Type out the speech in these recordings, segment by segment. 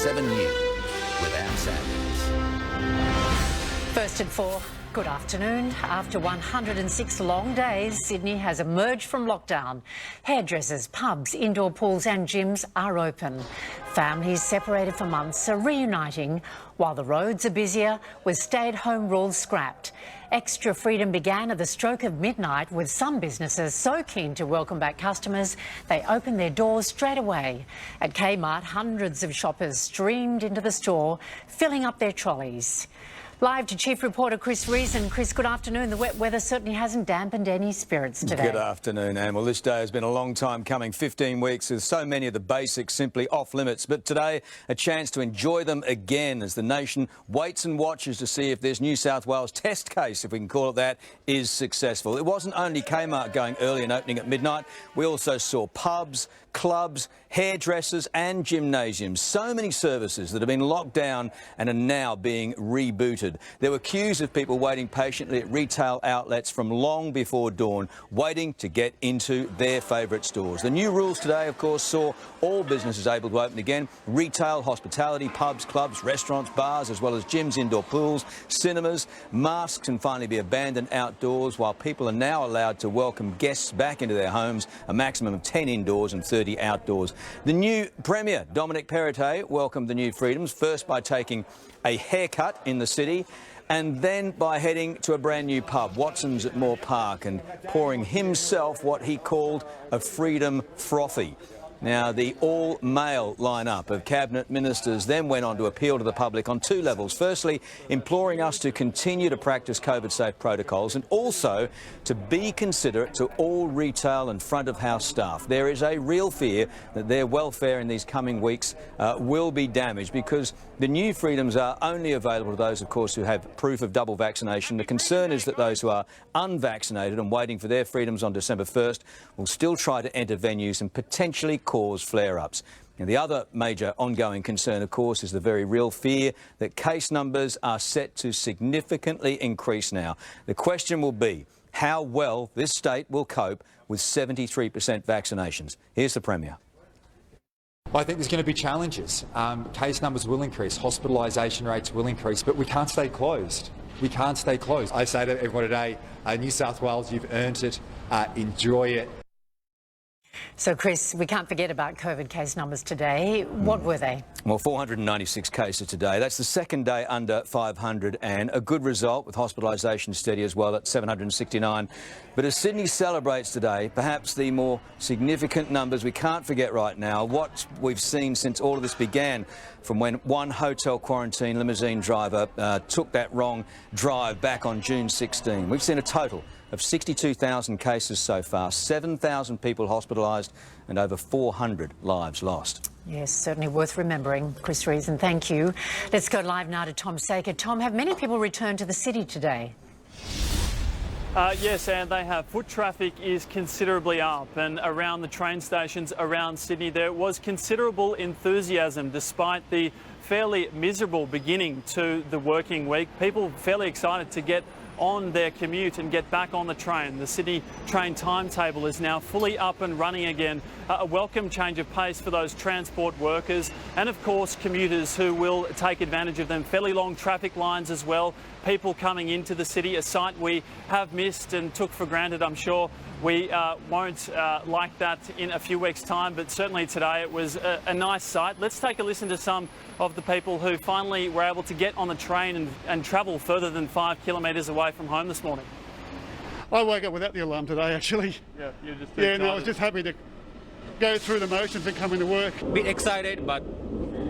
7 News with Anne Sanders. First at 4, good afternoon. After 106 long days, Sydney has emerged from lockdown. Hairdressers, pubs, indoor pools and gyms are open. Families separated for months are reuniting, while the roads are busier with stay-at-home rules scrapped. Extra freedom began at the stroke of midnight, with some businesses so keen to welcome back customers they opened their doors straight away. At Kmart, hundreds of shoppers streamed into the store, filling up their trolleys. Live to Chief Reporter Chris Reason. Chris, good afternoon. The wet weather certainly hasn't dampened any spirits today. Good afternoon, Anne. Well, this day has been a long time coming, 15 weeks, with so many of the basics simply off limits. But today, a chance to enjoy them again as the nation waits and watches to see if this New South Wales test case, if we can call it that, is successful. It wasn't only Kmart going early and opening at midnight. We also saw pubs, clubs, hairdressers and gymnasiums. So many services that have been locked down and are now being rebooted. There were queues of people waiting patiently at retail outlets from long before dawn, waiting to get into their favourite stores. The new rules today, of course, saw all businesses able to open again. Retail, hospitality, pubs, clubs, restaurants, bars, as well as gyms, indoor pools, cinemas. Masks can finally be abandoned outdoors, while people are now allowed to welcome guests back into their homes, a maximum of 10 indoors and 30 outdoors. The new Premier, Dominic Perrottet, welcomed the new freedoms, first by taking a haircut in the city and then by heading to a brand new pub, Watson's at Moore Park, and pouring himself what he called a freedom frothy. Now, the all-male lineup of cabinet ministers then went on to appeal to the public on two levels. Firstly, imploring us to continue to practice COVID-safe protocols and also to be considerate to all retail and front-of-house staff. There is a real fear that their welfare in these coming weeks will be damaged because the new freedoms are only available to those, of course, who have proof of double vaccination. The concern is that those who are unvaccinated and waiting for their freedoms on December 1st will still try to enter venues and potentially cause flare-ups. And the other major ongoing concern, of course, is the very real fear that case numbers are set to significantly increase now. The question will be how well this state will cope with 73% vaccinations. Here's the Premier. I think there's going to be challenges. Case numbers will increase, hospitalisation rates will increase, but we can't stay closed. We can't stay closed. I say to everyone today, New South Wales, you've earned it. Enjoy it. So, Chris, we can't forget about COVID case numbers today. What were they? Well, 496 cases today. That's the second day under 500 and a good result, with hospitalisation steady as well at 769. But as Sydney celebrates today, perhaps the more significant numbers we can't forget right now, what we've seen since all of this began, from when one hotel quarantine limousine driver took that wrong drive back on June 16. We've seen a total of 62,000 cases so far, 7,000 people hospitalised and over 400 lives lost. Yes, certainly worth remembering. Chris Reason, thank you. Let's go live now to Tom Saker. Tom, have many people returned to the city today? Yes, and they have. Foot traffic is considerably up, and around the train stations around Sydney there was considerable enthusiasm despite the fairly miserable beginning to the working week. People fairly excited to get on their commute and get back on the train. The Sydney train timetable is now fully up and running again. A welcome change of pace for those transport workers and, of course, commuters who will take advantage of them. Fairly long traffic lines as well. People coming into the city, a sight we have missed and took for granted. I'm sure we won't like that in a few weeks' time, but certainly today it was a nice sight. Let's take a listen to some of the people who finally were able to get on the train and travel further than 5 kilometres away from home this morning. I woke up without the alarm today, actually. Yeah, you're just I was just happy to go through the motions and come into work. Bit excited, but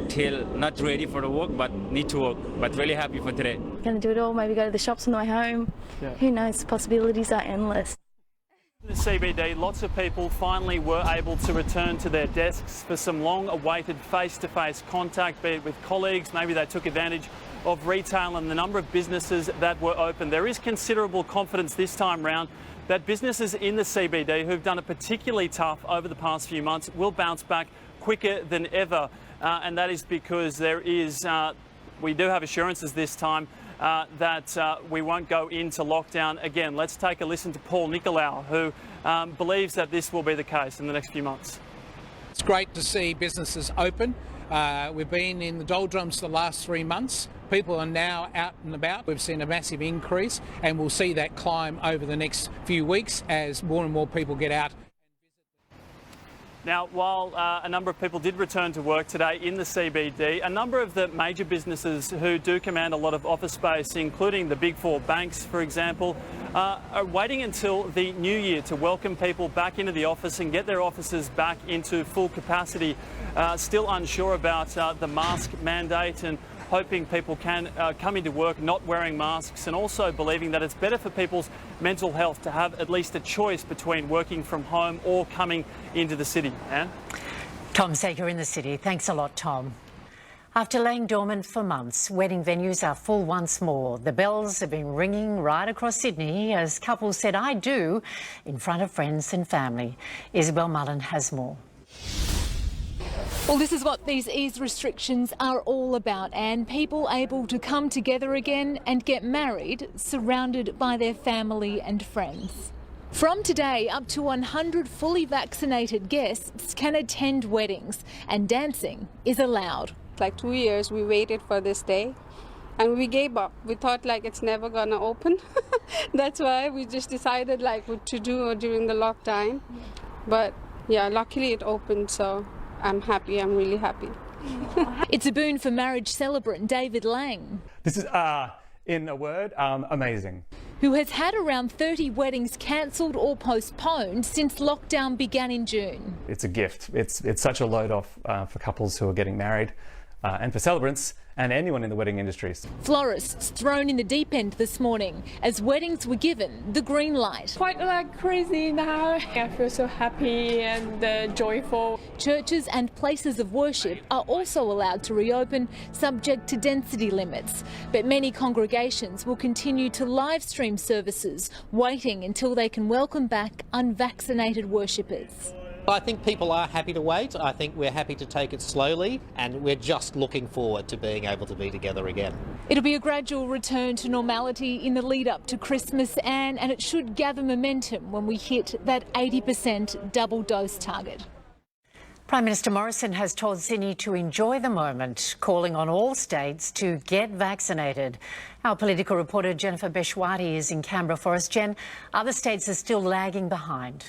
still not ready for the work, but need to work. But really happy for today. Going to do it all, maybe go to the shops on the way home. Yeah. Who knows, possibilities are endless. In the CBD, lots of people finally were able to return to their desks for some long-awaited face-to-face contact, be it with colleagues. Maybe they took advantage of retail and the number of businesses that were open. There is considerable confidence this time round that businesses in the CBD who've done it particularly tough over the past few months will bounce back quicker than ever. And that is because we do have assurances this time that we won't go into lockdown again. Let's take a listen to Paul Nicolau, who believes that this will be the case in the next few months. It's great to see businesses open. We've been in the doldrums the last 3 months. People are now out and about. We've seen a massive increase, and we'll see that climb over the next few weeks as more and more people get out. Now, while a number of people did return to work today in the CBD, a number of the major businesses who do command a lot of office space, including the big four banks, for example, are waiting until the new year to welcome people back into the office and get their offices back into full capacity. Still unsure about the mask mandate and hoping people can come into work not wearing masks, and also believing that it's better for people's mental health to have at least a choice between working from home or coming into the city. Anne? Tom Saker in the city. Thanks a lot, Tom. After laying dormant for months, wedding venues are full once more. The bells have been ringing right across Sydney as couples said "I do" in front of friends and family. Isabel Mullen has more. Well, this is what these ease restrictions are all about, and people able to come together again and get married surrounded by their family and friends. From today, up to 100 fully vaccinated guests can attend weddings, and dancing is allowed. Like 2 years we waited for this day and we gave up. We thought like it's never gonna open. That's why we just decided like what to do during the lockdown. But yeah, luckily it opened, so I'm happy. I'm really happy. It's a boon for marriage celebrant David Lang. This is, in a word, amazing. Who has had around 30 weddings cancelled or postponed since lockdown began in June. It's a gift. It's such a load off for couples who are getting married and for celebrants and anyone in the wedding industry. Florists thrown in the deep end this morning as weddings were given the green light. Quite like crazy now. I feel so happy and joyful. Churches and places of worship are also allowed to reopen, subject to density limits. But many congregations will continue to live stream services, waiting until they can welcome back unvaccinated worshippers. I think people are happy to wait. I think we're happy to take it slowly, and we're just looking forward to being able to be together again. It'll be a gradual return to normality in the lead up to Christmas, Anne, and it should gather momentum when we hit that 80% double dose target. Prime Minister Morrison has told Sydney to enjoy the moment, calling on all states to get vaccinated. Our political reporter Jennifer Beshwati is in Canberra for us. Jen, other states are still lagging behind.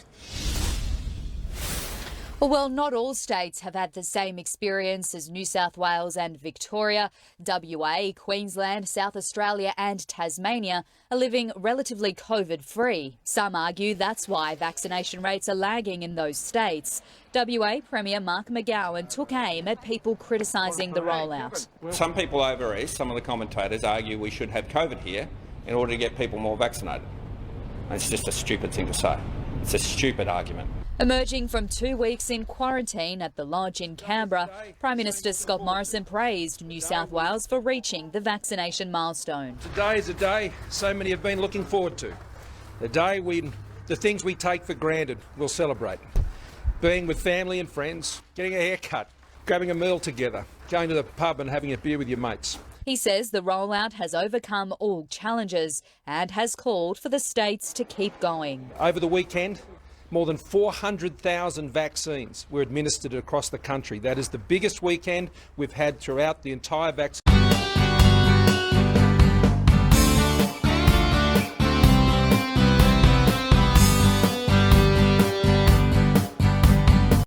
Well, not all states have had the same experience as New South Wales and Victoria. WA, Queensland, South Australia and Tasmania are living relatively COVID-free. Some argue that's why vaccination rates are lagging in those states. WA Premier Mark McGowan took aim at people criticising the rollout. Some people over east, some of the commentators, argue we should have COVID here in order to get people more vaccinated. It's just a stupid thing to say. It's a stupid argument. Emerging from 2 weeks in quarantine at the Lodge in Canberra, Prime Minister Scott Morrison praised New South Wales for reaching the vaccination milestone. Today is a day so many have been looking forward to. A day when the things we take for granted we'll celebrate. Being with family and friends, getting a haircut, grabbing a meal together, going to the pub and having a beer with your mates. He says the rollout has overcome all challenges and has called for the states to keep going. Over the weekend, more than 400,000 vaccines were administered across the country. That is the biggest weekend we've had throughout the entire vaccine.